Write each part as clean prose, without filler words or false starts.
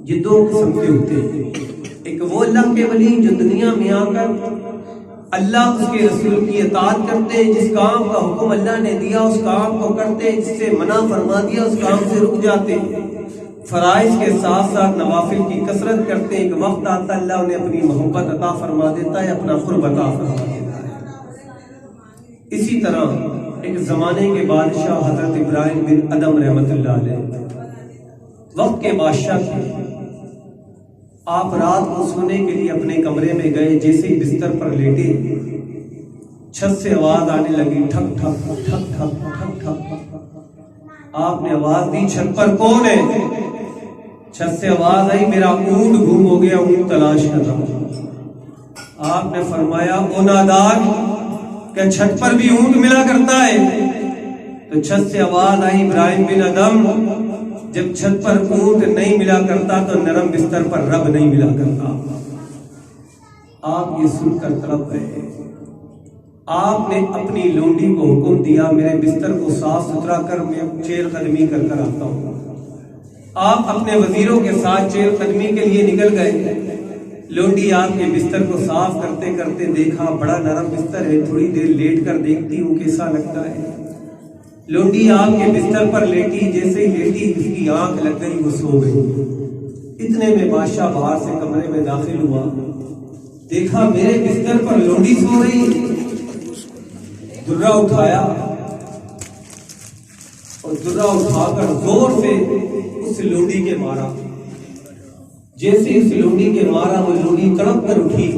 یہ دو قسم کے ہوتے ہیں، ایک وہ اللہ کے ولی جو دنیا میں آ کر اللہ اس کے رسول کی اطاعت کرتے ہیں، جس کام کا حکم اللہ نے دیا اس کام کو کرتے ہیں، جس سے منع فرما دیا اس کام سے رک جاتے ہیں، فرائض کے ساتھ ساتھ نوافل کی کثرت کرتے ہیں۔ ایک وقت آتا ہے اللہ انہیں اپنی محبت عطا فرما دیتا ہے، اپنا قرب عطا فرما دیتا ہے۔ اسی طرح ایک زمانے کے بادشاہ حضرت ابراہیم بن ادم رحمۃ اللہ علیہ وقت کے بادشاہ تھے۔ آپ رات کو سونے کے لیے اپنے کمرے میں گئے، جیسے ہی بستر پر لیٹے چھت سے آواز آنے لگی، ٹھک ٹھک ٹھک ٹھک ٹھک ٹھک۔ آپ نے آواز دی، چھت پر کون ہے؟ چھت سے آواز آئی، میرا اونٹ گم ہو گیا، اونٹ تلاش کر رہا ہوں۔ آپ نے فرمایا، او نادان، کیا چھت پر بھی اونٹ ملا کرتا ہے؟ تو چھت سے آواز آئی، ابراہیم بن ادم، جب چھت پر اونٹ نہیں ملا کرتا تو نرم بستر پر رب نہیں ملا کرتا۔ آپ یہ سن کر تڑپ گئے۔ آپ نے اپنی لونڈی کو حکم دیا، میرے بستر کو صاف ستھرا کر، میں چہل قدمی کر کر آتا ہوں۔ آپ اپنے وزیروں کے ساتھ چہل قدمی کے لیے نکل گئے۔ لونڈی آپ کے بستر کو صاف کرتے کرتے دیکھا بڑا نرم بستر ہے، تھوڑی دیر لیٹ کر دیکھتی ہوں کیسا لگتا ہے۔ لونڈی آپ کے بستر پر لیٹی، جیسے ہی لیٹی اس کی آنکھ لگ گئی، وہ سو گئی۔ اتنے میں بادشاہ باہر سے کمرے میں داخل ہوا، دیکھا میرے بستر پر لونڈی سو رہی، درہ اٹھایا اور درہ اٹھا کر زور سے اس لونڈی کے مارا۔ جیسے اس لونڈی کے مارا، وہ لونڈی تڑپ کر اٹھی،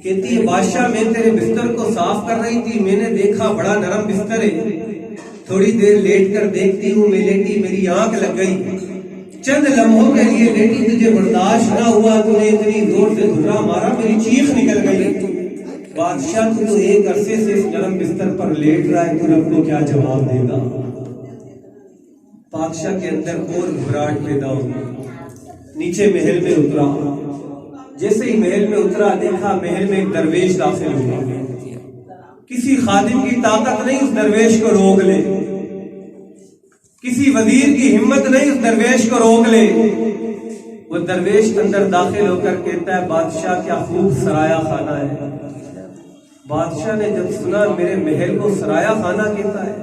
کہتی ہے بادشاہ میں تیرے بستر کو صاف کر رہی تھی، میں نے دیکھا بڑا نرم بستر ہے، تھوڑی دیر لیٹ کر دیکھتی ہوں، میں لیٹی میری آنکھ لگ گئی، چند لمحوں کے لیے لیٹی، تجھے برداشت نہ ہوا، تو نے اتنی زور سے دھرا مارا میری چیخ نکل گئی۔ بادشاہ تو ایک عرصے سے اس نرم بستر پر لیٹ رہا ہے، تو رب کو کیا جواب دے گا؟ بادشاہ کے اندر اور گھبراہٹ پیدا ہوئی، نیچے محل میں اترا۔ جیسے ہی محل میں اترا، دیکھا محل میں ایک درویش داخل ہوا۔ کسی خادم کی طاقت نہیں اس درویش کو روک لے، کسی وزیر کی ہمت نہیں اس درویش کو روک لے۔ وہ درویش اندر داخل ہو کر کہتا ہے، بادشاہ کیا خوب سرایا خانہ ہے۔ بادشاہ نے جب سنا میرے محل کو سرایا خانہ کہتا ہے،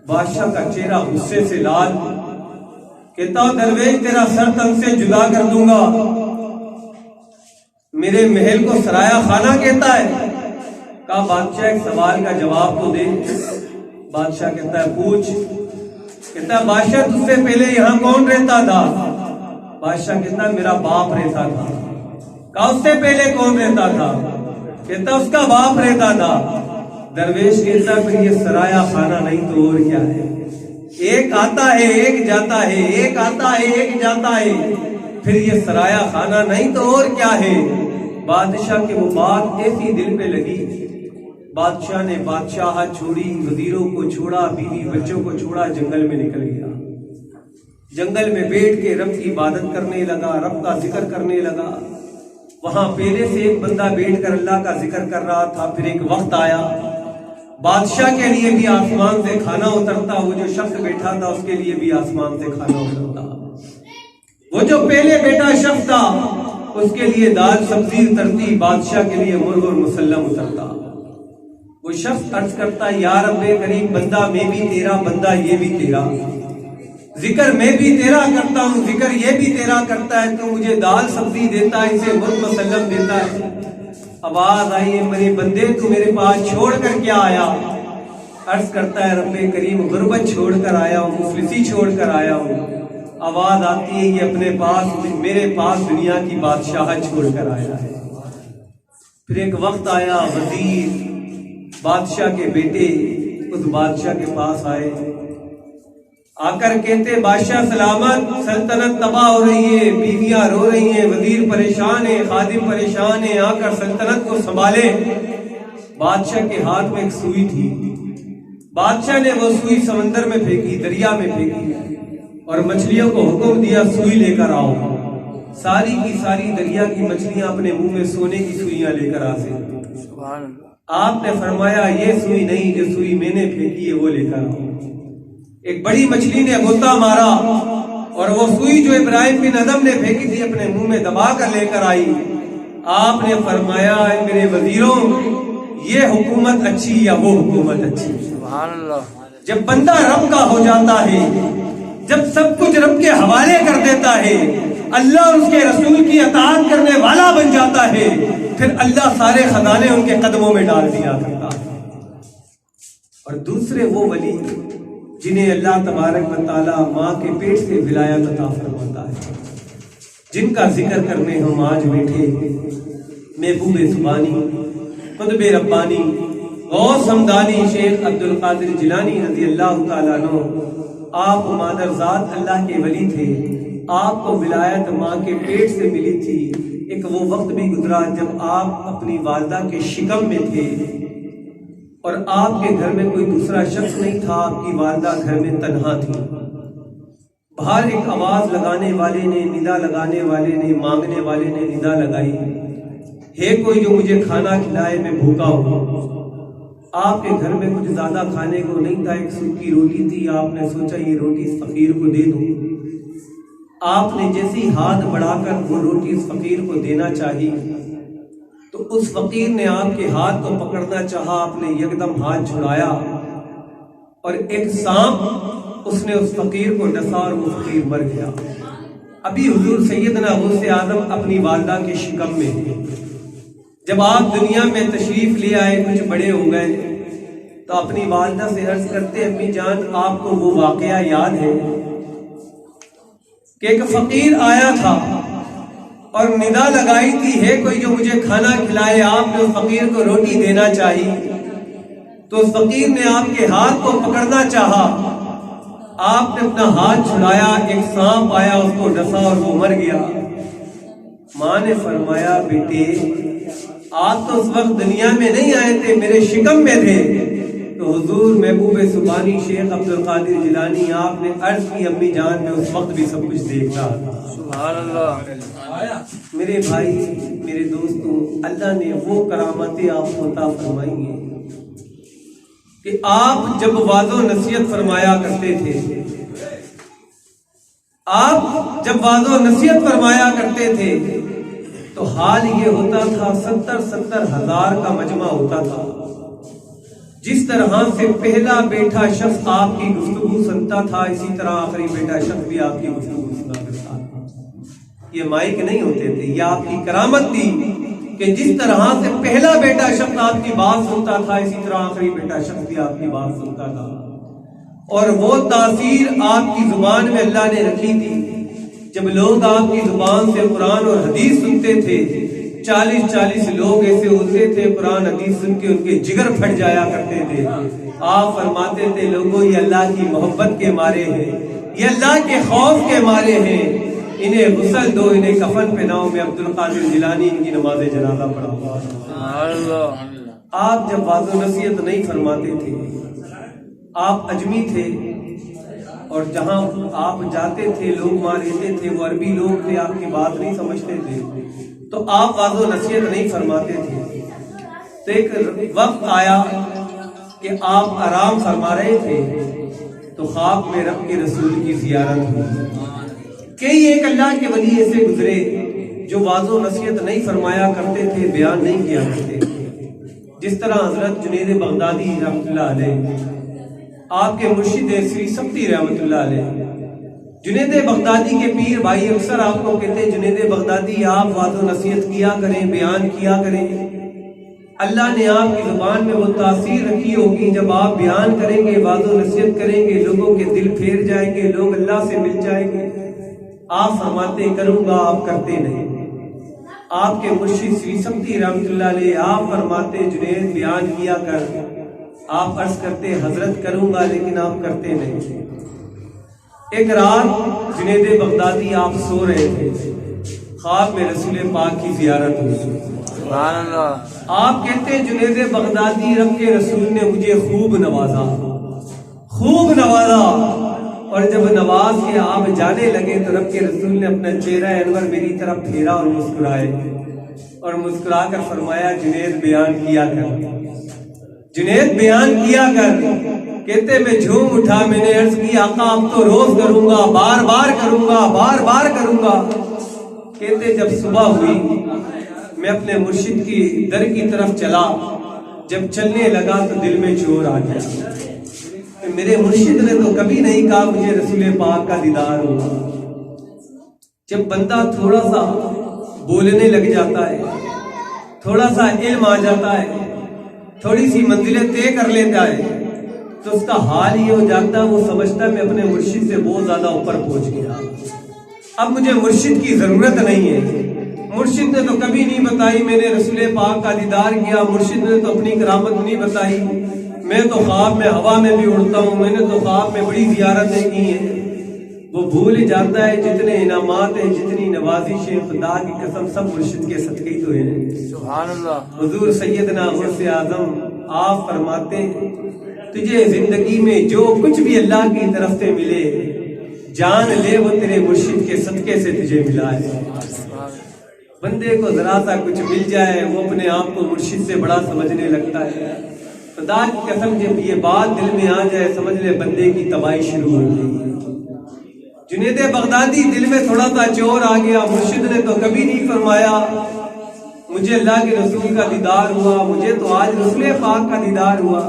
بادشاہ کا چہرہ غصے سے لال، کہتا ہوں درویش تیرا سر تن سے جدا کر دوں گا، میرے محل کو سرایا خانہ کہتا ہے۔ کہا بادشاہ ایک سوال کا جواب تو دے۔ بادشاہ کہتا ہے پوچھ۔ کہتا ہے بادشاہ تجھ سے پہلے یہاں کون رہتا تھا؟ بادشاہ کہتا ہے میرا باپ رہتا تھا۔ کہا اس سے پہلے کون رہتا تھا؟ کہتا اس کا باپ رہتا تھا۔ درویش کہتا ہے پھر یہ سرایا خانہ نہیں تو اور کیا ہے؟ ایک آتا ہے ایک جاتا ہے، ایک آتا ہے ایک جاتا ہے، پھر یہ سرایا خانہ نہیں تو اور کیا ہے؟ بادشاہ کے وہ بات ایسی دل پہ لگی، بادشاہ نے بادشاہت چھوڑی، وزیروں کو چھوڑا، بیوی بچوں کو چھوڑا، جنگل میں نکل گیا۔ جنگل میں بیٹھ کے رب کی عبادت کرنے لگا، رب کا ذکر کرنے لگا۔ وہاں پہلے سے ایک بندہ بیٹھ کر اللہ کا ذکر کر رہا تھا۔ پھر ایک وقت آیا بادشاہ کے لیے بھی آسمان سے کھانا اترتا، وہ جو شخص بیٹھا تھا اس کے لیے بھی آسمان سے کھانا اترتا، وہ جو پہلے بیٹا شخص تھا اس کے لیے دال سبزی اترتی، بادشاہ کے لیے مرغ اور مسلم اترتا۔ وہ شخص عرض کرتا یا رب کریم، بندہ میں بھی تیرا، بندہ یہ بھی تیرا، ذکر میں بھی تیرا کرتا ہوں، ذکر یہ بھی تیرا کرتا ہے، تو مجھے دال سبزی دیتا ہے، اسے مرغ مسلم دیتا ہے۔ آواز آئی ہے میرے بندے تو میرے پاس چھوڑ کر کیا آیا؟ عرض کرتا ہے رب کریم غربت چھوڑ کر آیا ہوں، مفلسی چھوڑ کر آیا ہوں۔ آواز آتی ہے یہ اپنے پاس میرے پاس دنیا کی بادشاہت چھوڑ کر آیا ہے۔ پھر ایک وقت آیا وزیر بادشاہ کے بیٹے اس بادشاہ کے پاس آئے، آ کر کہتے بادشاہ سلامت، سلطنت تباہ ہو رہی ہے، بیویاں رو رہی ہیں، وزیر پریشان ہے، خادم پریشان ہے، آ کر سلطنت کو سنبھالے۔ بادشاہ کے ہاتھ میں ایک سوئی تھی، بادشاہ نے وہ سوئی سمندر میں پھینکی، دریا میں پھینکی اور مچھلیوں کو حکم دیا سوئی لے کر آؤ۔ ساری کی ساری دریا کی مچھلیاں اپنے منہ میں سونے کی سوئیاں لے کر آتے۔ آپ نے فرمایا یہ سوئی نہیں، جو سوئی میں نے پھینکی ہے وہ لے کر آؤ۔ ایک بڑی مچھلی نے غوطہ مارا اور وہ سوئی جو ابراہیم بن ادم نے پھینکی تھی اپنے منہ میں دبا کر لے کر آئی. آپ نے فرمایا اے میرے وزیروں یہ حکومت اچھی یا وہ حکومت اچھی؟ سبحان اللہ. جب بندہ رب کا ہو جاتا ہے، جب سب کچھ رب کے حوالے کر دیتا ہے، اللہ اور اس کے رسول کی اطاعت کرنے والا بن جاتا ہے، پھر اللہ سارے خزانے ان کے قدموں میں ڈال دیا کرتا ہے. اور دوسرے وہ ولی جنہیں اللہ تبارک و تعالیٰ ماں کے پیٹ سے ولایت عطا فرماتا ہے، جن کا ذکر کرنے ہم آج بیٹھے، محبوب زبانی، قطب ربانی، غوث ہمدانی شیخ عبد القادر جیلانی رضی اللہ تعالیٰ عنہ. آپ مادر ذات اللہ کے ولی تھے. آپ کو ولایت ماں کے پیٹ سے ملی تھی. ایک وہ وقت بھی گزرا جب آپ اپنی والدہ کے شکم میں تھے اور آپ کے گھر میں کوئی دوسرا شخص نہیں تھا. آپ کی والدہ گھر میں تنہا تھی. باہر ایک آواز لگانے والے نے، ندا لگانے والے نے، مانگنے والے نے ندا لگائی، ہے کوئی جو مجھے کھانا کھلائے، میں بھوکا ہوں. آپ کے گھر میں کچھ زیادہ کھانے کو نہیں تھا، ایک سوکھی روٹی تھی. آپ نے سوچا یہ روٹی اس فقیر کو دے دوں. آپ نے جیسی ہاتھ بڑھا کر وہ روٹی اس فقیر کو دینا چاہی تو اس فقیر نے آپ کے ہاتھ کو پکڑنا چاہا. آپ نے یکدم ہاتھ چھڑایا اور ایک سانپ اس نے اس فقیر کو ڈسا اور وہ فقیر مر گیا. ابھی حضور سیدنا غوث اعظم اپنی والدہ کے شکم میں تھے. جب آپ دنیا میں تشریف لے آئے، کچھ بڑے ہو گئے تو اپنی والدہ سے عرض کرتے امی جان آپ کو وہ واقعہ یاد ہے کہ ایک فقیر آیا تھا اور ندا لگائی تھی ہے کوئی جو مجھے کھانا کھلائے. آپ نے اس فقیر کو روٹی دینا چاہی تو اس فقیر نے آپ کے ہاتھ کو پکڑنا چاہا. آپ نے اپنا ہاتھ چھڑایا، ایک سانپ آیا اس کو ڈسا اور وہ مر گیا. ماں نے فرمایا بیٹے آپ تو اس وقت دنیا میں نہیں آئے تھے، میرے شکم میں تھے. تو حضور محبوب سبحانی شیخ عبد القادر جیلانی آپ نے عرض کی امی جان میں اس وقت بھی سب کچھ دیکھتا. سبحان اللہ. میرے بھائی، میرے دوستوں، اللہ نے وہ کرامتیں آپ کو عطا فرمائی ہیں کہ آپ جب وعظ و نصیحت فرمایا کرتے تھے، آپ جب وعظ و نصیحت فرمایا کرتے تھے تو حال یہ ہوتا تھا 70 ہزار کا مجمع ہوتا تھا. جس طرح سے پہلا بیٹھا شخص آپ کی گفتگو سنتا تھا، اسی طرح آخری بیٹا شخص بھی آپ کی گفتگو سنا کرتا تھا. یہ مائک نہیں ہوتے تھے، یہ آپ کی کرامت تھی کہ جس طرح سے پہلا بیٹا شخص آپ کی بات سنتا تھا، اسی طرح آخری بیٹا شخص بھی آپ کی بات سنتا تھا. اور وہ تاثیر آپ کی زبان میں اللہ نے رکھی تھی. جب لوگ آپ کی زبان سے قرآن اور حدیث سنتے تھے، 40 لوگ ایسے ہوتے تھے قرآن حدیث سن کے ان کے جگر پھٹ جایا کرتے تھے. آپ فرماتے تھے لوگوں یہ اللہ کی محبت کے مارے ہیں، یہ اللہ کے خوف کے مارے ہیں، انہیں غسل دو، انہیں کفن پہناؤ. میں عبد القادر جیلانی ان کی نماز جنازہ پڑھاؤں. آپ جب وعظ و نصیحت نہیں فرماتے تھے، آپ اجمی تھے اور جہاں آپ جاتے تھے لوگ وہاں رہتے تھے، وہ عربی لوگ تھے، آپ کی بات نہیں سمجھتے تھے تو آپ وعظ و نصیحت نہیں فرماتے تھے. تو ایک وقت آیا کہ آپ آرام فرما رہے تھے تو خواب میں رب کے رسول کی زیارت ہوئی. کئی ایک اللہ کے ولی ایسے گزرے جو وعظ و نصیحت نہیں فرمایا کرتے تھے، بیان نہیں کیا کرتے تھے. جس طرح حضرت جنید بغدادی رحمۃ اللہ علیہ، آپ کے مرشد سری سبتی رحمۃ اللہ علیہ، جنید بغدادی کے پیر بھائی اکثر آپ کو کہتے ہیں جنید بغدادی آپ وعظ و نصیحت کیا کریں، بیان کیا کریں. اللہ نے آپ کی زبان میں وہ تاثیر رکھی ہوگی، جب آپ بیان کریں گے، وعظ و نصیحت کریں گے، لوگوں کے دل پھیر جائیں گے، لوگ اللہ سے مل جائیں گے. آپ فرماتے کروں گا، آپ کرتے نہیں. آپ کے مرشد سری سبتی رحمۃ اللہ علیہ آپ فرماتے جنید بیان کیا کر، آپ عرض کرتے حضرت کروں گا لیکن آپ کرتے نہیں. ایک رات جنید بغدادی آپ سو رہے تھے، خواب میں رسول پاک کی زیارت ہوئی. سبحان اللہ. آپ کہتے ہیں جنید بغدادی رب کے رسول نے مجھے خوب نوازا، خوب نوازا، اور جب نواز کے آپ جانے لگے تو رب کے رسول نے اپنا چہرہ انور میری طرف پھیرا اور مسکرائے اور مسکرا کر فرمایا جنید بیان کیا کر، جنید بیان کیا کر. کہتے میں جھوم اٹھا, میں نے عرض کی آقا اب تو روز کروں گا, بار بار کروں گا, بار بار کروں گا. کہتے جب صبح ہوئی میں اپنے مرشد کی در کی طرف چلا, جب چلنے لگا تو دل میں چور آ گیا. میرے مرشد نے تو کبھی نہیں کہا مجھے رسول پاک کا دیدار ہوگا. جب بندہ تھوڑا سا بولنے لگ جاتا ہے, تھوڑا سا علم آ جاتا ہے, تھوڑی سی منزلیں طے کر لیتا ہے, تو اس کا حال یہ ہو جاتا ہے وہ سمجھتا ہے میں اپنے مرشد سے بہت زیادہ اوپر پہنچ گیا, اب مجھے مرشد کی ضرورت نہیں ہے. مرشد نے تو کبھی نہیں بتائی میں نے رسول پاک کا دیدار کیا, مرشد نے تو اپنی کرامت نہیں بتائی, میں تو خواب میں ہوا میں بھی اڑتا ہوں, میں نے تو خواب میں بڑی زیارتیں کی ہیں. وہ بھول جاتا ہے جتنے انعامات ہیں, جتنی نوازشیں, خدا کی قسم سب مرشد کے صدقے ہی تو ہیں. سبحان اللہ. حضور سیدنا غوث اعظم آپ فرماتے ہیں تجھے زندگی میں جو کچھ بھی اللہ کی طرف سے ملے جان لے وہ تیرے مرشد کے صدقے سے تجھے ملا ہے. بندے کو ذرا سا کچھ مل جائے وہ اپنے آپ کو مرشد سے بڑا سمجھنے لگتا ہے. خدا کی قسم جب یہ بات دل میں آ جائے سمجھ لے بندے کی تباہی شروع ہو گئی. جنید بغدادی دل میں تھوڑا سا چور آ گیا. مرشد نے تو کبھی نہیں فرمایا مجھے اللہ کے رسول کا دیدار ہوا, مجھے تو آج رسول پاک کا دیدار ہوا.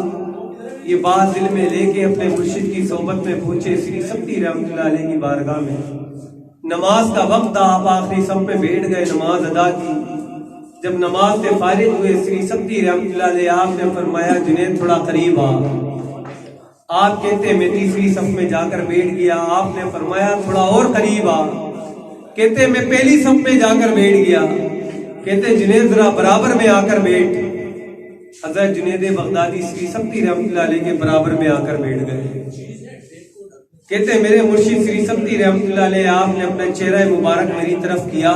یہ بات دل میں لے کے اپنے مرشد کی صحبت میں پہنچے سری سبتی رحمۃ اللہ علیہ کی بارگاہ میں. نماز کا وقت تھا, آپ آخری صف پہ بیٹھ گئے, نماز ادا کی. جب نماز سے فارغ ہوئے سری سبتی رحمۃ اللہ علیہ آپ نے فرمایا جنید تھوڑا قریب آ. آپ کہتے میں تیسری صف میں جا کر بیٹھ گیا. آپ نے فرمایا تھوڑا اور قریب آ. کہتے میں پہلی صف میں جا کر بیٹھ گیا. کہتے جنید ذرا برابر میں آ کر بیٹھ. حضرت جنید بغدادی سری سبتی رحمۃ اللہ علیہ کے برابر میں آ کر بیٹھ گئے. کہتے میرے مرشد سری سبتی رحمۃ اللہ علیہ آپ نے اپنا چہرہ مبارک میری طرف کیا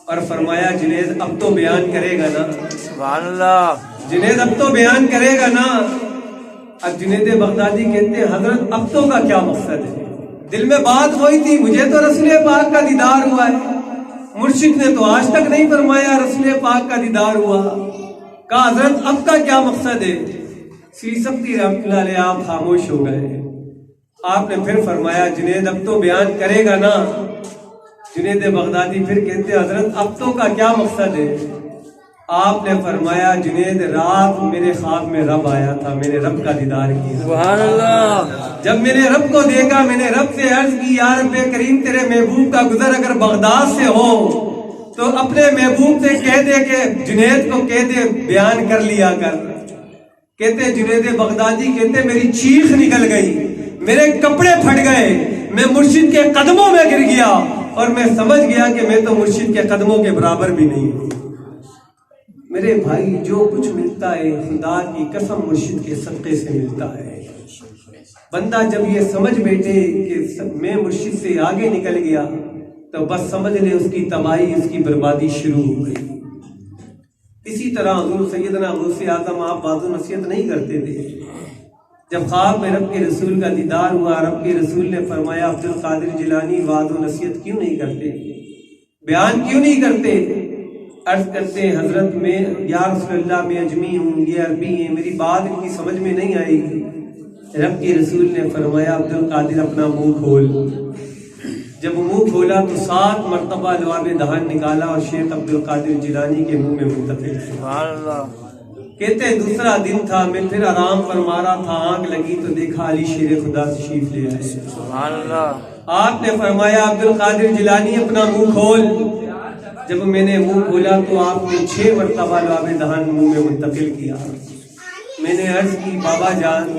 اور فرمایا جنید اب تو بیان کرے گا نا. سبحان اللہ. جنید اب تو بیان کرے گا نا. اب جنید بغدادی کہتے ہیں حضرت اب تو کا کیا مقصد ہے, دل میں بات ہوئی تھی مجھے تو رسول پاک کا دیدار ہوا ہے, مرشد نے تو آج تک نہیں فرمایا رسول پاک کا دیدار ہوا. کہا حضرت اب کا کیا مقصد ہے. سری سبتی رحمۃ اللہ علیہ آپ خاموش ہو گئے. آپ نے پھر فرمایا جنید اب تو بیان کرے گا نا. جنید بغدادی پھر کہتے حضرت اب تو کا کیا مقصد ہے. آپ نے فرمایا جنید رات میرے خواب میں رب آیا تھا, میں نے رب کا دیدار کیا. سبحان اللہ. جب میں نے رب کو دیکھا میں نے رب سے عرض کی یا رب کریم تیرے محبوب کا گزر اگر بغداد سے ہو تو اپنے محبوب سے کہہ دے کہ جنید کو کہہ دے بیان کر لیا کر. کہتے جنید بغدادی کہتے میری چیخ نکل گئی, میرے کپڑے پھٹ گئے, میں مرشد کے قدموں میں گر گیا اور میں سمجھ گیا کہ میں تو مرشد کے قدموں کے برابر بھی نہیں ہوں. میرے بھائی جو کچھ ملتا ہے خدا کی قسم مرشد کے صدقے سے ملتا ہے. بندہ جب یہ سمجھ بیٹھے کہ میں مرشد سے آگے نکل گیا تو بس سمجھ لے اس کی تباہی, اس کی بربادی شروع ہو گئی. اسی طرح حضور سیدنا غوث اعظم آپ واضح نصیحت نہیں کرتے تھے. جب خواب میں رب کے رسول کا دیدار ہوا, رب کے رسول نے فرمایا عبد القادر جیلانی واضح نصیحت کیوں نہیں کرتے, بیان کیوں نہیں کرتے. عرض کرتے ہیں حضرت میں یا رسول اللہ میں اجمی ہوں, یہ عربی ہیں, میری بات ان کی سمجھ میں نہیں آئے گی. رب کے رسول نے فرمایا عبد القادر اپنا منہ کھول. جب منہ کھولا تو 7 مرتبہ لعاب دہن نکالا اور شیخ عبد القادر جیلانی کے منہ میں منتقل. سبحان اللہ. کہتے دوسرا دن تھا, میں پھر آرام فرما رہا تھا, آنکھ لگی تو دیکھا علی شیر خدا تشریف لے آئے. سبحان اللہ. آپ نے فرمایا عبد القادر جیلانی اپنا منہ کھول. جب میں نے منہ کھولا تو آپ نے 6 مرتبہ لعاب دہن منہ میں منتقل کیا. میں نے عرض کی بابا جان,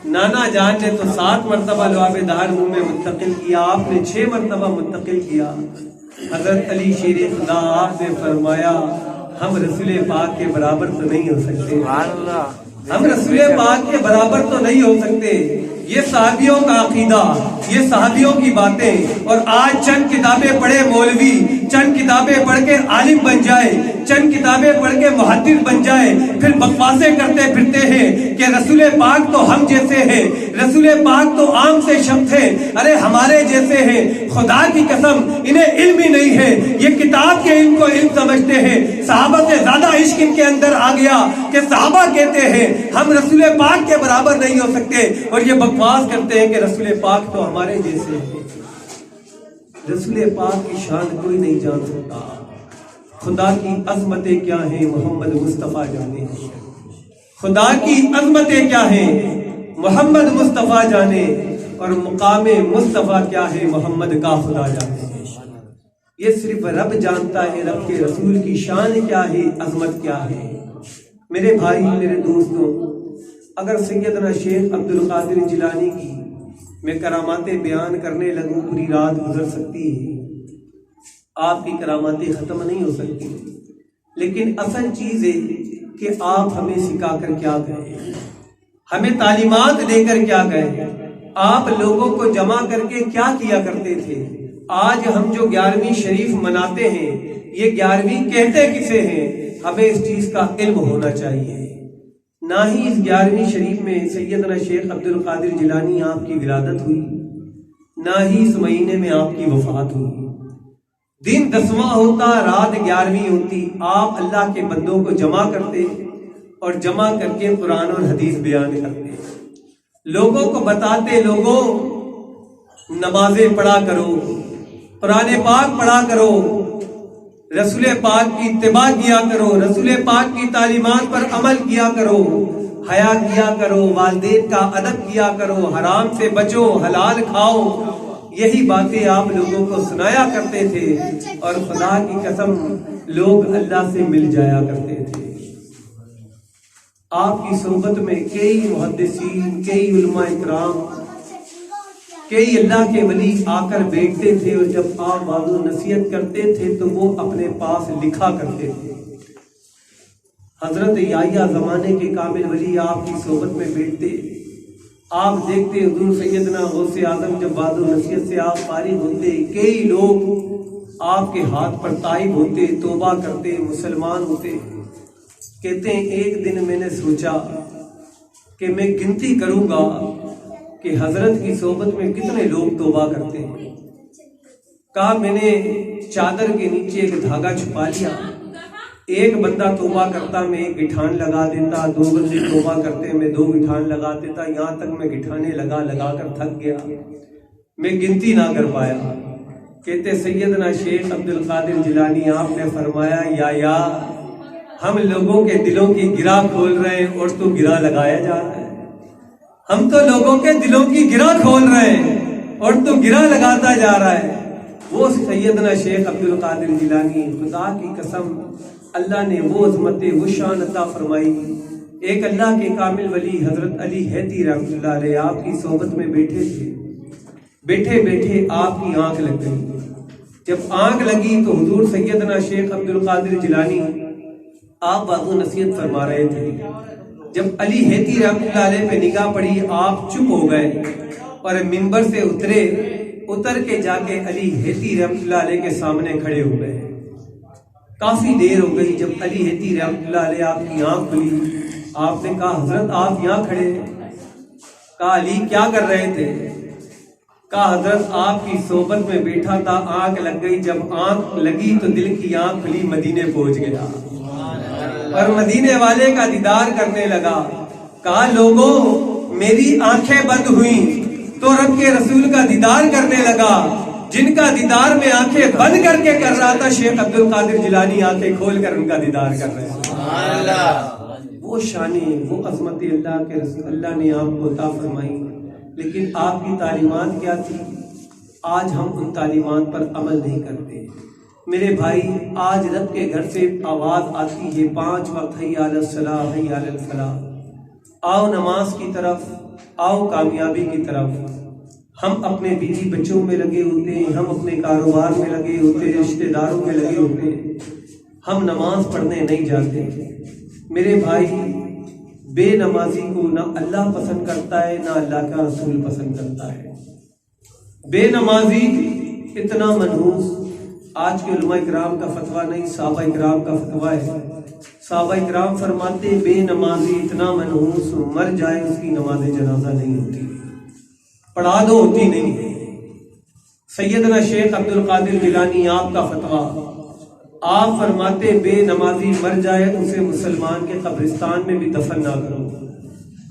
نانا جان نے تو 7 مرتبہ لعاب دہن منہ میں منتقل کیا, آپ نے 6 مرتبہ منتقل کیا. حضرت علی شیر خدا آپ نے فرمایا ہم رسول پاک کے برابر تو نہیں ہو سکتے. ہم رسول پاک کے برابر تو نہیں ہو سکتے. یہ صحابیوں کا عقیدہ, یہ صحابیوں کی باتیں, اور آج چند کتابیں پڑھے مولوی, چند کتابیں پڑھ کے عالم بن جائے, چند کتابیں پڑھ کے محدث بن جائے, پھر بکواسیں کرتے پھرتے ہیں کہ رسول پاک تو ہم جیسے ہیں, رسول پاک تو عام سے شخص ہیں, ارے ہمارے جیسے ہیں. خدا کی قسم انہیں علم ہی نہیں ہے, ہیں, یہ کتاب کے علم کو علم سمجھتے ہیں. صحابہ سے زیادہ عشق ان کے اندر آ گیا کہ صحابہ کہتے ہیں ہم رسول پاک کے برابر نہیں ہو سکتے, اور یہ بکواس کرتے ہیں کہ رسول پاک تو ہمارے جیسے ہیں. رسول پاک کی شان کوئی نہیں جان سکتا. خدا کی عظمتیں کیا ہیں محمد مصطفیٰ جانے. خدا کی عظمتیں کیا ہیں محمد مصطفیٰ جانے, اور مقام مصطفیٰ کیا ہے محمد کا خدا جانے. یہ صرف رب جانتا ہے رب کے رسول کی شان کیا ہے, عظمت کیا ہے. میرے بھائی, میرے دوستوں, اگر سیدنا شیخ عبد القادر جیلانی کی میں کراماتیں بیان کرنے لگوں پوری رات گزر سکتی ہے. آپ کی کراماتیں ختم نہیں ہو سکتی, لیکن اصل چیز ہے کہ آپ ہمیں سکھا کر کیا گئے, ہمیں تعلیمات دے کر کیا گئے, آپ لوگوں کو جمع کر کے کیا کیا کرتے تھے. آج ہم جو 11ویں شریف مناتے ہیں, یہ 11ویں کہتے کسے ہیں, ہمیں اس چیز کا علم ہونا چاہیے. نہ ہی اس 11ویں شریف میں سیدنا شیخ عبد القادر جیلانی آپ کی ولادت ہوئی, نہ ہی اس مہینے میں آپ کی وفات ہوئی. دن 10واں ہوتا, رات 11ویں ہوتی, آپ اللہ کے بندوں کو جمع کرتے اور جمع کر کے قرآن اور حدیث بیان کرتے, لوگوں کو بتاتے, لوگوں نمازیں پڑھا کرو, قرآن پاک پڑھا کرو, رسول پاک کی اتباع کیا کرو, رسول پاک کی تعلیمات پر عمل کیا کرو, حیا کیا کرو, والدین کا ادب کیا کرو, حرام سے بچو, حلال کھاؤ. یہی باتیں آپ لوگوں کو سنایا کرتے تھے, اور خدا کی قسم لوگ اللہ سے مل جایا کرتے تھے. آپ کی صحبت میں کئی محدثین, کئی علماء اکرام, کئی اللہ کے ولی آ کر بیٹھتے تھے, اور جب آپ وعظ و نصیحت کرتے تھے تو وہ اپنے پاس لکھا کرتے تھے. حضرت یحییٰ زمانے کے کامل ولی آپ کی صحبت میں بیٹھتے, آپ دیکھتے حضور سیدنا غوث اعظم جب وعظ و نصیحت سے آپ فارغ ہوتے, کئی لوگ آپ کے ہاتھ پر تائب ہوتے, توبہ کرتے, مسلمان ہوتے. کہتے ہیں ایک دن میں نے سوچا کہ میں گنتی کروں گا کہ حضرت کی صحبت میں کتنے لوگ توبہ کرتے ہیں. کہا میں نے چادر کے نیچے ایک دھاگا چھپا لیا, ایک بندہ توبہ کرتا میں ایک گٹھان لگا دیتا, 2 بندے توبہ کرتے میں 2 گٹھان لگا دیتا, یہاں تک میں گٹھانے لگا کر تھک گیا, میں گنتی نہ کر پایا. کہتے سیدنا شیخ عبد القادر جیلانی آپ نے فرمایا, یا ہم لوگوں کے دلوں کی گرہ کھول رہے ہیں اور تو گرہ لگایا جا رہا ہے. ہم تو لوگوں کے دلوں کی گرہ کھول رہے ہیں اور تو گرہ لگاتا جا رہا ہے. وہ سیدنا شیخ عبد القادر جیلانی, خدا کی قسم اللہ نے وہ عظمت, وہ شان عطا فرمائی. ایک اللہ کے کامل ولی حضرت علی حیتی رحمۃ اللہ علیہ آپ کی صحبت میں بیٹھے تھے. بیٹھے بیٹھے آپ کی آنکھ لگ گئی. جب آنکھ لگی تو حضور سیدنا شیخ عبد القادر جیلانی آپ وعظ و نصیحت فرما رہے تھے. جب علی حیتی رحمۃ اللہ علیہ پہ نگاہ پڑی, آپ چپ ہو گئے اور ممبر سے اتر کے جا کے علی حیتی رحمۃ اللہ علیہ کے سامنے کھڑے ہو گئے. کافی دیر ہو گئی. جب علی حیتی رحمۃ اللہ علیہ آپ کی آنکھ کھلی, آپ نے کہا حضرت آپ یہاں کھڑے ہیں. کہا علی کیا کر رہے تھے؟ کہا حضرت آپ کی صحبت میں بیٹھا تھا, آنکھ لگ گئی. جب آنکھ لگی تو دل کی آنکھ کھلی, مدینے پہنچ گیا اور مدینے والے کا دیدار کرنے لگا. کہا لوگوں میری آنکھیں بند ہوئیں تو رب کے رسول کا دیدار کرنے لگا. جن کا دیدار میں آنکھیں بند کر کے کر رہا تھا, شیخ عبد القادر جیلانی آنکھیں کھول کر ان کا دیدار کر رہے ہیں. وہ شانیں, وہ عظمت اللہ کے رسول اللہ نے آپ کو عطا فرمائی. لیکن آپ کی تعلیمات کیا تھی؟ آج ہم ان تعلیمات پر عمل نہیں کرتے. میرے بھائی, آج رب کے گھر سے آواز آتی ہے 5 وقت حی علی الصلاۃ, حی علی الفلاح. آؤ نماز کی طرف, آؤ کامیابی کی طرف. ہم اپنے بیوی بچوں میں لگے ہوتے ہیں, ہم اپنے کاروبار میں لگے ہوتے ہیں, رشتہ داروں میں لگے ہوتے ہیں, ہم نماز پڑھنے نہیں جاتے. میرے بھائی, بے نمازی کو نہ اللہ پسند کرتا ہے نہ اللہ کا رسول پسند کرتا ہے. بے نمازی اتنا منحوس, آج کے علماء اکرام کا فتویٰ نہیں, صحابہ اکرام کا فتویٰ ہے. صحابہ اکرام فرماتے بے نمازی اتنا منحوس, مر جائے اس کی نماز جنازہ نہیں ہوتی, پڑھا دو ہوتی نہیں ہے. سیدنا شیخ عبد القادر جیلانی آپ کا فتویٰ، آپ فرماتے بے نمازی مر جائے اسے مسلمان کے قبرستان میں بھی دفن نہ کرو،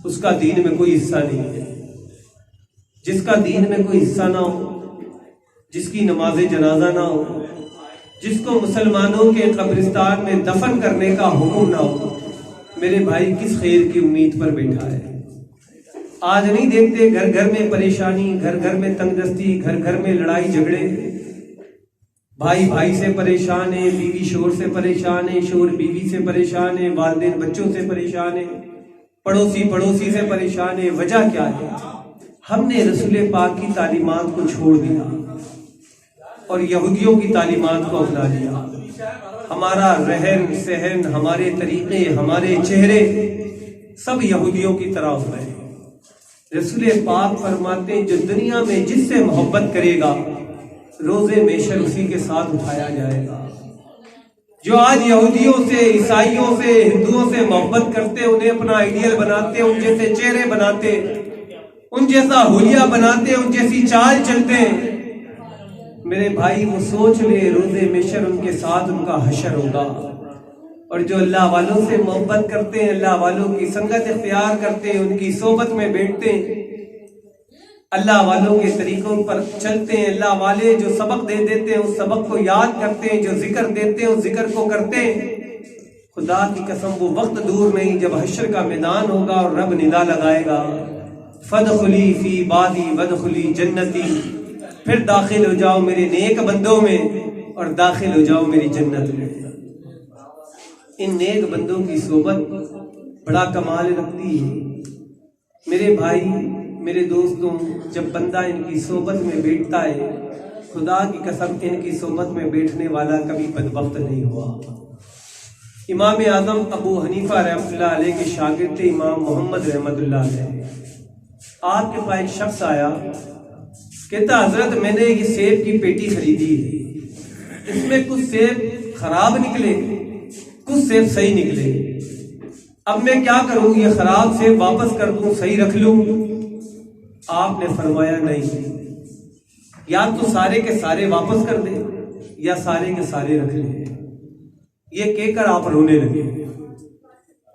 اس کا دین میں کوئی حصہ نہیں ہے۔ جس کا دین میں کوئی حصہ نہ ہو، جس کی نماز جنازہ نہ ہو، جس کو مسلمانوں کے قبرستان میں دفن کرنے کا حکم نہ ہو، میرے بھائی کس خیر کی امید پر بیٹھا ہے؟ آج نہیں دیکھتے گھر گھر میں پریشانی، گھر گھر میں تنگ دستی، گھر گھر میں لڑائی جھگڑے، بھائی بھائی سے پریشان ہے، بیوی شوہر سے پریشان ہے، شوہر بیوی سے پریشان ہے، والدین بچوں سے پریشان ہے، پڑوسی پڑوسی سے پریشان ہے۔ وجہ کیا ہے؟ ہم نے رسول پاک کی تعلیمات کو چھوڑ دیا اور یہودیوں کی تعلیمات کو اپنا لیا۔ ہمارا رہن سہن، ہمارے طریقے، ہمارے چہرے سب یہودیوں کی طرح ہو رہے ہیں۔ رسول پاک فرماتے ہیں جو دنیا میں جس سے محبت کرے گا روز محشر اسی کے ساتھ اٹھایا جائے گا۔ جو آج یہودیوں سے، عیسائیوں سے، ہندوؤں سے محبت کرتے، انہیں اپنا آئیڈیل بناتے، ان جیسے چہرے بناتے، ان جیسا حلیہ بناتے، ان جیسی چال چلتے ہیں، میرے بھائی وہ سوچ لے روز محشر ان کے ساتھ ان کا حشر ہوگا۔ اور جو اللہ والوں سے محبت کرتے ہیں، اللہ والوں کی سنگت اختیار کرتے ہیں، ان کی صحبت میں بیٹھتے ہیں، اللہ والوں کے طریقوں پر چلتے ہیں، اللہ والے جو سبق دے دیتے ہیں اس سبق کو یاد کرتے ہیں، جو ذکر دیتے ہیں اس ذکر کو کرتے ہیں، خدا کی قسم وہ وقت دور نہیں جب حشر کا میدان ہوگا اور رب ندا لگائے گا فَادْخُلِي فِي عِبَادِي وَادْخُلِي جنتی، پھر داخل ہو جاؤ میرے نیک بندوں میں اور داخل ہو جاؤ میری جنت میں۔ ان نیک بندوں کی صحبت بڑا کمال رکھتی ہے میرے بھائی، میرے دوستوں۔ جب بندہ ان کی صحبت میں بیٹھتا ہے، خدا کی قسم ان کی صحبت میں بیٹھنے والا کبھی بدبخت نہیں ہوا۔ امام اعظم ابو حنیفہ رحمۃ اللہ علیہ کے شاگرد تھے امام محمد رحمۃ اللہ علیہ۔ آپ کے پاس ایک شخص آیا، کہتا حضرت میں نے یہ سیب کی پیٹی خریدی ہے، اس میں کچھ سیب خراب نکلے، کچھ سیب صحیح نکلے، اب میں کیا کروں؟ یہ خراب سیب واپس کر دوں، صحیح رکھ لوں؟ آپ نے فرمایا نہیں، یا تو سارے کے سارے واپس کر دے یا سارے کے سارے رکھ لے۔ یہ کہہ کر آپ رونے لگے۔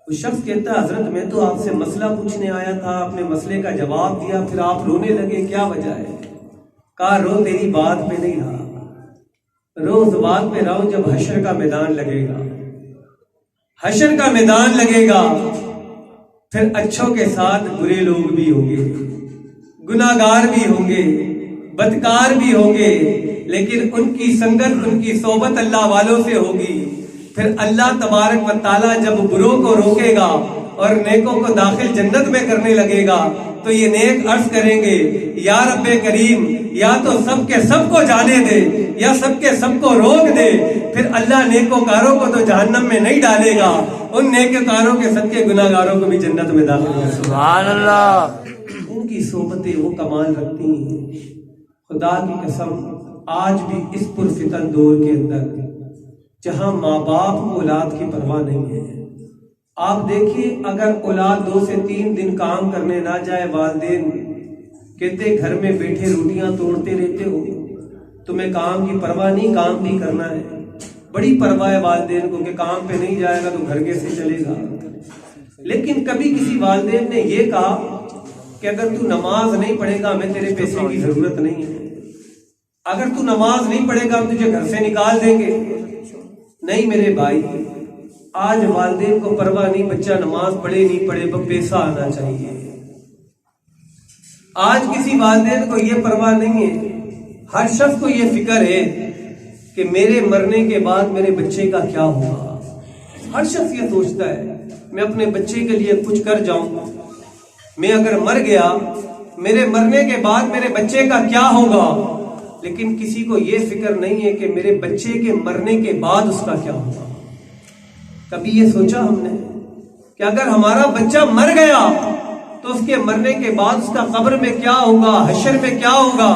وہ شخص کہتا ہے حضرت میں تو آپ سے مسئلہ پوچھنے آیا تھا، آپ نے مسئلے کا جواب دیا، پھر آپ رونے لگے، کیا وجہ ہے؟ کہا رو تیری بات پہ نہیں رہا، رو اس بات پہ رہو جب حشر کا میدان لگے گا۔ حشر کا میدان لگے گا، پھر اچھوں کے ساتھ برے لوگ بھی ہوں گے، گناہگار بھی ہوں گے، بدکار بھی ہوں گے، لیکن ان کی سنگت، ان کی صحبت اللہ والوں سے ہوگی۔ پھر اللہ تبارک و تعالیٰ جب بروں کو روکے گا اور نیکوں کو داخل جنت میں کرنے لگے گا تو یہ نیک عرض کریں گے یا رب کریم، یا تو سب کے سب کو جانے دے یا سب کے سب کو روک دے۔ پھر اللہ نیکوکاروں کو تو جہنم میں نہیں ڈالے گا، ان نیکوکاروں کے صدقے گناہگاروں کو بھی جنت میں داخل کرے گا۔ سبحان اللہ۔ ان کی صحبتیں وہ کمال رکھتی ہیں۔ خدا کی قسم آج بھی اس پرفتن دور کے اندر جہاں ماں باپ کو اولاد کی پرواہ نہیں ہے، آپ دیکھیں اگر اولاد 2 سے 3 دن کام کرنے نہ جائے، والدین کہتے گھر میں بیٹھے روٹیاں توڑتے رہتے ہو، تمہیں کام کی پرواہ نہیں، کام بھی کرنا ہے۔ بڑی پرواہ ہے والدین کو کہ کام پہ نہیں جائے گا تو گھر کیسے چلے گا۔ لیکن کبھی کسی والدین نے یہ کہا کہ اگر تو نماز نہیں پڑھے گا ہمیں تیرے پیسے کی ضرورت نہیں ہے، اگر تو نماز نہیں پڑھے گا ہم تجھے گھر سے نکال دیں گے؟ نہیں میرے بھائی، آج والدین کو پرواہ نہیں بچہ نماز پڑھے نہیں پڑھے، بس پیسہ آنا چاہیے۔ آج کسی والدین کو یہ پرواہ نہیں ہے، ہر شخص کو یہ فکر ہے کہ میرے مرنے کے بعد میرے بچے کا کیا ہوگا۔ ہر شخص یہ سوچتا ہے میں اپنے بچے کے لیے کچھ کر جاؤں، میں اگر مر گیا میرے مرنے کے بعد میرے بچے کا کیا ہوگا۔ لیکن کسی کو یہ فکر نہیں ہے کہ میرے بچے کے مرنے کے بعد اس کا کیا ہوگا۔ کبھی یہ سوچا ہم نے کہ اگر ہمارا بچہ مر گیا تو اس کے مرنے کے بعد اس کا قبر میں کیا ہوگا، حشر میں کیا ہوگا؟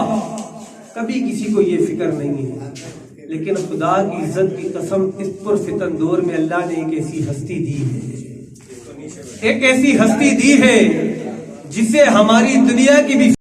کبھی کسی کو یہ فکر نہیں ہے۔ لیکن خدا کی عزت کی قسم اس پرفتن دور میں اللہ نے ایک ایسی ہستی دی ہے، ایک ایسی ہستی دی ہے جسے ہماری دنیا کی بھی